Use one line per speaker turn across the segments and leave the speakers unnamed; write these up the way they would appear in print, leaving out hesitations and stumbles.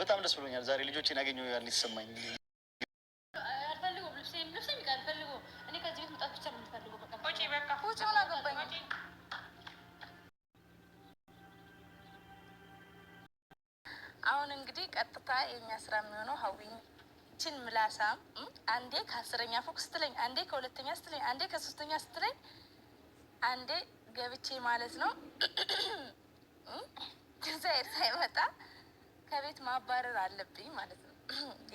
በጣም ደስ ብሎኛል ዛሬ ልጆቼን አገኘሁ ያል ይሰማኝ።
አሁን እንግዲህ ቀጥታ የኛ ስራ የሚሆነው ሀዊችን ምላሳም አንዴ ከ10ኛ ፎቅ ስትለኝ፣ አንዴ ከ2ኛ ስትለኝ፣ አንዴ ከ3ኛ ስትለኝ፣ አንዴ ገብቼ ማለት ነው ዛይር ሳይመጣ ከቤት ማባረር አለብኝ ማለት ነው።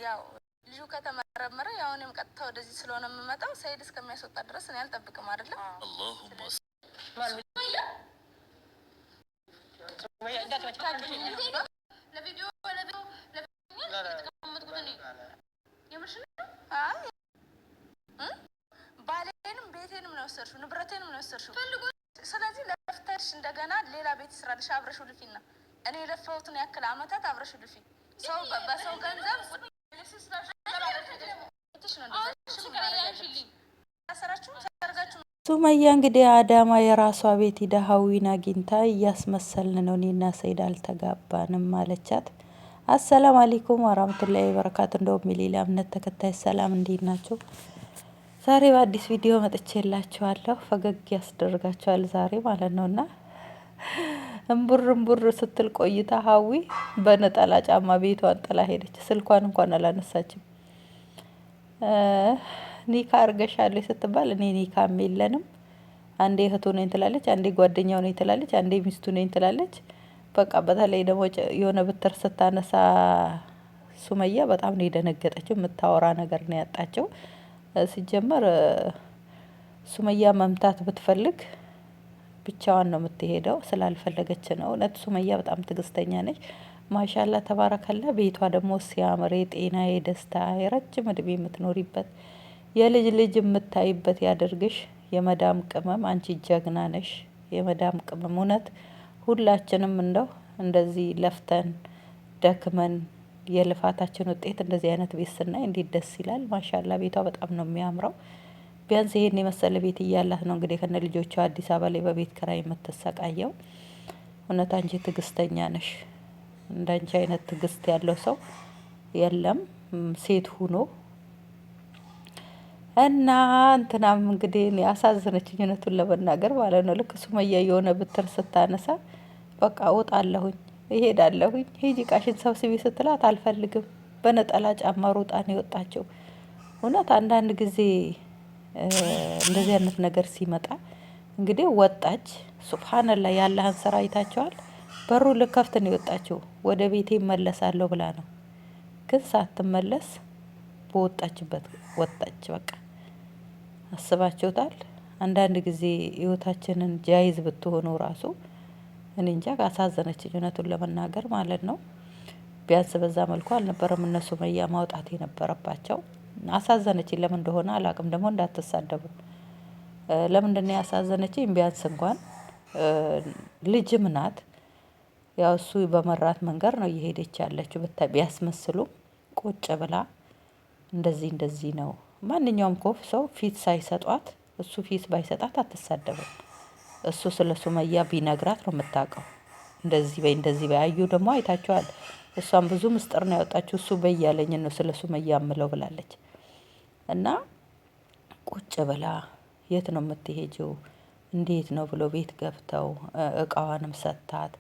ያው ልጁ ከተመረመረ ያው እኔም ቀጥታ ወደዚህ ስለሆነ የምመጣው ሰይድ እስከሚያስወጣ ድረስ እኔ አልጠብቅም አይደለም። ባሌንም ቤቴንም ነው የወሰድሽው፣ ንብረቴንም ነው የወሰድሽው። ስለዚህ ለፍተሽ እንደገና ሌላ ቤት ስራልሽ አብረሽው ልፊና እኔ የለፋሁትን ያክል አመታት አብረሽው ልፊ። ሰው በሰው ገንዘብ
ሱመያ እንግዲህ አዳማ የራሷ ቤት ሂዳ ሀዊን አግኝታ እያስመሰልን ነው እኔና ሰይድ አልተጋባንም አለቻት። አሰላም አለይኩም ወራህመቱላሂ ወበረካቱ። እንደውም የሌላ እምነት ተከታይ ሰላም፣ እንዴት ናቸው? ዛሬ በአዲስ ቪዲዮ መጥቼላችኋለሁ። ፈገግ ያስደርጋችኋል ዛሬ ማለት ነውና እምቡር ስትል ቆይታ ሀዊ በነጠላ ጫማ ቤቷን ጥላ ሄደች። ስልኳን እንኳን አላነሳችም። ኒካ አርገሻለች ስትባል እኔ ኒካም የለንም፣ አንዴ እህቱ ነኝ ትላለች፣ አንዴ ጓደኛው ነኝ ትላለች፣ አንዴ ሚስቱ ነኝ ትላለች። በቃ በተለይ ደግሞ የሆነ ብትር ስታነሳ ሱመያ በጣም ነው የደነገጠችው። የምታወራ ነገር ነው ያጣቸው። ሲጀመር ሱመያ መምታት ብትፈልግ ብቻዋን ነው የምትሄደው፣ ስላልፈለገች ነው። እውነት ሱመያ በጣም ትዕግስተኛ ነች። ማሻላ ተባረከላ። ቤቷ ደግሞ ሲያምር የጤና የደስታ የረጅም እድሜ የምትኖሪበት የልጅ ልጅ የምታይበት ያደርግሽ። የመዳም ቅመም አንቺ ጀግና ነሽ። የመዳም ቅመም እውነት ሁላችንም እንደው እንደዚህ ለፍተን ደክመን የልፋታችን ውጤት እንደዚህ አይነት ቤት ስናይ እንዴት ደስ ይላል። ማሻላ ቤቷ በጣም ነው የሚያምረው። ቢያንስ ይሄን የመሰለ ቤት እያላት ነው እንግዲህ ከነ ልጆቿ አዲስ አበባ ላይ በቤት ኪራይ የምትሰቃየው። እውነት አንቺ ትዕግስተኛ ነሽ። እንዳንቺ አይነት ትዕግስት ያለው ሰው የለም ሴት ሁኖ እና እንትናም እንግዲህ ያሳዝነችኝ እውነቱን ለመናገር ማለት ነው። ልክ ሱመያ የሆነ ብትር ስታነሳ በቃ እወጣለሁኝ እሄዳለሁኝ ሂጂ እቃሽን ሰብስቢ ስትላት አልፈልግም በነጠላ ጫማ ሮጣ ነው የወጣችው። እውነት አንዳንድ ጊዜ እንደዚህ አይነት ነገር ሲመጣ እንግዲህ ወጣች። ሱብሃንአላህ ያለህን ስራ አይታቸዋል። በሩ ልከፍት ነው የወጣችው። ወደ ቤቴ እመለሳለሁ ብላ ነው፣ ግን ሳትመለስ በወጣችበት ወጣች። በቃ አስባችሁታል? አንዳንድ ጊዜ ህይወታችንን ጃይዝ ብትሆኑ ራሱ እኔ እንጃ አሳዘነችኝ እውነቱን ለመናገር ማለት ነው። ቢያንስ በዛ መልኩ አልነበረም እነሱ ሱመያ ማውጣት የነበረባቸው። አሳዘነችኝ። ለምን እንደሆነ አላቅም። ደግሞ እንዳትሳደቡ። ለምንድነው ያሳዘነችኝ? ቢያንስ እንኳን ልጅም ናት። ያው እሱ በመራት መንገድ ነው እየሄደች ያለችው። ቢያስመስሉም ቁጭ ብላ እንደዚህ ነው። ማንኛውም ኮፍ ሰው ፊት ሳይሰጧት እሱ ፊት ባይሰጣት አትሳደብም። እሱ ስለ ሱመያ ቢነግራት ነው የምታውቀው። እንደዚህ በይ አዩ ደግሞ አይታችኋል። እሷም ብዙ ምስጢር ነው ያወጣችው። እሱ በያለኝ ነው ስለ ሱመያ እምለው ብላለች። እና ቁጭ ብላ የት ነው የምትሄጂው? እንዴት ነው ብሎ ቤት ገብተው እቃዋንም ሰታት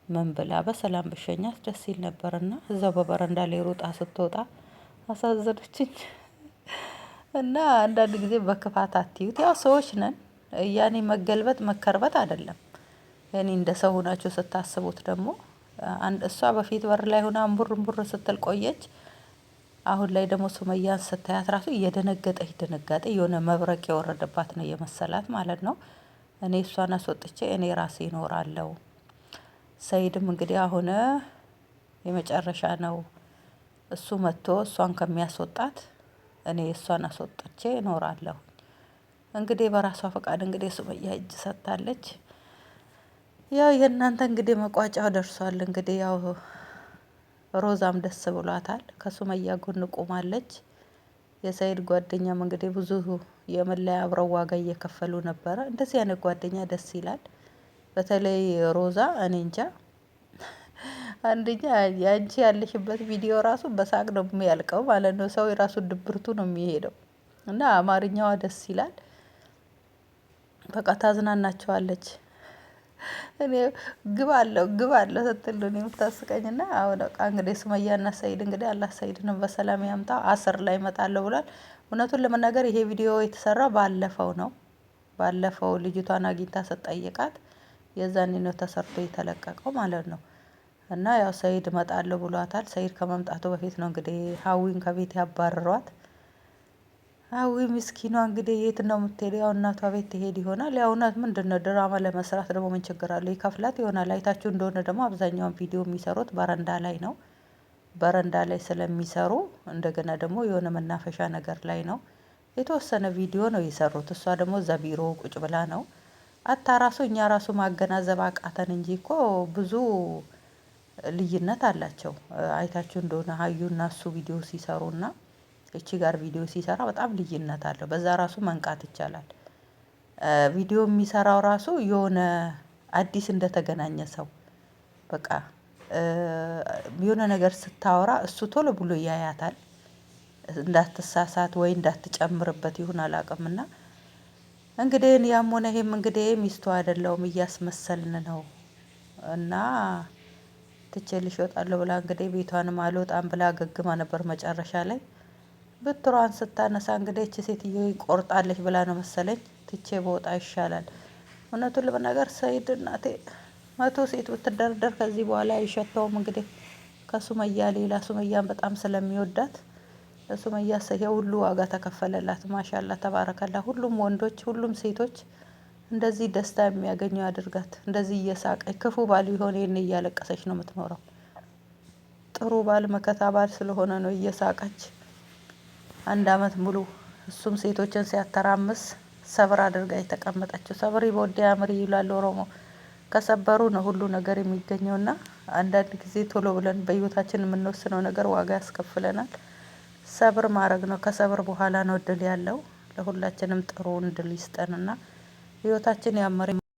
ምን ብላ በሰላም ብሸኛት ደስ ይል ነበርና እዛው በበረንዳ ላይ ሮጣ ስትወጣ አሳዘነችኝ። እና አንዳንድ ጊዜ በክፋት አትዩት። ያው ሰዎች ነን። ያኔ መገልበጥ መከርበት አይደለም። እኔ እንደ ሰው ሆናችሁ ስታስቡት ደግሞ እሷ በፊት በር ላይ ሆና እምቡር ስትል ቆየች። አሁን ላይ ደግሞ ሱመያን ስታያት ራሱ እየደነገጠች ድንጋጤ የሆነ መብረቅ የወረደባት ነው የመሰላት ማለት ነው። እኔ እሷን አስወጥቼ እኔ ራሴ እኖራለሁ። ሰይድም እንግዲህ አሁን የመጨረሻ ነው እሱ መጥቶ እሷን ከሚያስወጣት እኔ እሷን አስወጥቼ እኖራለሁ። እንግዲህ በራሷ ፈቃድ እንግዲህ ሱመያ እጅ ሰጥታለች። ያው የእናንተ እንግዲህ መቋጫው ደርሷል። እንግዲህ ያው ሮዛም ደስ ብሏታል። ከሱመያ ጎን ቆማለች። የሰይድ ጓደኛም እንግዲህ ብዙ የመለያ አብረው ዋጋ እየከፈሉ ነበረ። እንደዚህ አይነት ጓደኛ ደስ ይላል። በተለይ ሮዛ እኔ እንጃ አንደኛ ያንቺ ያለሽበት ቪዲዮ ራሱ በሳቅ ነው የሚያልቀው ማለት ነው። ሰው የራሱ ድብርቱ ነው የሚሄደው እና አማርኛዋ ደስ ይላል። በቃ ታዝናናቸዋለች። እኔ ግብ አለው ስትል ነው የምታስቀኝና አሁን በቃ እንግዲህ ሱመያና ሰኢድ እንግዲህ አላህ ሰኢድንም በሰላም ያምጣ። አስር ላይ እመጣለሁ ብሏል። እውነቱን ለመናገር ይሄ ቪዲዮ የተሰራ ባለፈው ነው። ባለፈው ልጅቷን አግኝታ ስትጠይቃት የዛኔ ነው ተሰርቶ የተለቀቀው ማለት ነው። እና ያው ሰኢድ እመጣለሁ ብሏታል። ሰኢድ ከመምጣቱ በፊት ነው እንግዲህ ሀዊን ከቤት ያባረሯት። ሀዊ ምስኪኗ እንግዲህ የት ነው የምትሄደው? ያው እናቷ ቤት ትሄድ ይሆናል። ያው እውነት ምንድነው ድራማ ለመስራት ደግሞ ምን ችግር አለው? ይከፍላት ይሆናል። አይታችሁ እንደሆነ ደግሞ አብዛኛውን ቪዲዮ የሚሰሩት በረንዳ ላይ ነው። በረንዳ ላይ ስለሚሰሩ እንደገና ደግሞ የሆነ መናፈሻ ነገር ላይ ነው። የተወሰነ ቪዲዮ ነው የሰሩት። እሷ ደግሞ እዛ ቢሮ ቁጭ ብላ ነው። አታ ራሱ እኛ ራሱ ማገናዘብ አቃተን እንጂ እኮ ብዙ ልዩነት አላቸው። አይታችሁ እንደሆነ ሀዩና እሱ ቪዲዮ ሲሰሩና እቺ ጋር ቪዲዮ ሲሰራ በጣም ልዩነት አለው። በዛ ራሱ መንቃት ይቻላል። ቪዲዮ የሚሰራው ራሱ የሆነ አዲስ እንደተገናኘ ሰው በቃ የሆነ ነገር ስታወራ እሱ ቶሎ ብሎ ያያታል። እንዳትሳሳት ወይ እንዳትጨምርበት ይሁን አላውቅምና እንግዲህ ያም ሆነ ይሄም እንግዲህ ሚስቱ አይደለሁም እያስመሰልን ነው እና ትቼልሽ እወጣለሁ ብላ እንግዲህ ቤቷንም አልወጣም ብላ ገግማ ነበር። መጨረሻ ላይ ብትሯን ስታነሳ እንግዲህ እቺ ሴትዮ ቆርጣለች ብላ ነው መሰለኝ ትቼ በወጣ ይሻላል። እውነቱን ለመናገር ሰኢድ እናቴ 100 ሴት ብትደርደር ከዚህ በኋላ አይሸተውም። እንግዲህ ከሱመያ ሌላ ሱመያን በጣም ስለሚወዳት ለሱመያ ይሄ ሁሉ ዋጋ ተከፈለላት። ማሻአላ ተባረከላ። ሁሉም ወንዶች ሁሉም ሴቶች እንደዚህ ደስታ የሚያገኙ ያድርጋት። እንደዚህ እየሳቀች ክፉ ባል ቢሆን ይሄን እያለቀሰች ነው የምትኖረው። ጥሩ ባል መከታ ባል ስለሆነ ነው እየሳቀች 1 አመት ሙሉ እሱም ሴቶችን ሲያተራምስ ሰብር አድርጋ የተቀመጠችው። ሰብሪ በወዲ አምሪ ይላል ኦሮሞ። ከሰበሩ ነው ሁሉ ነገር የሚገኘውና አንዳንድ ጊዜ ቶሎ ብለን በህይወታችን የምንወስነው ነገር ዋጋ ያስከፍለናል። ሰብር ማድረግ ነው። ከሰብር በኋላ ነው እድል ያለው። ለሁላችንም ጥሩ እድል ይስጠንና ህይወታችን ያመረ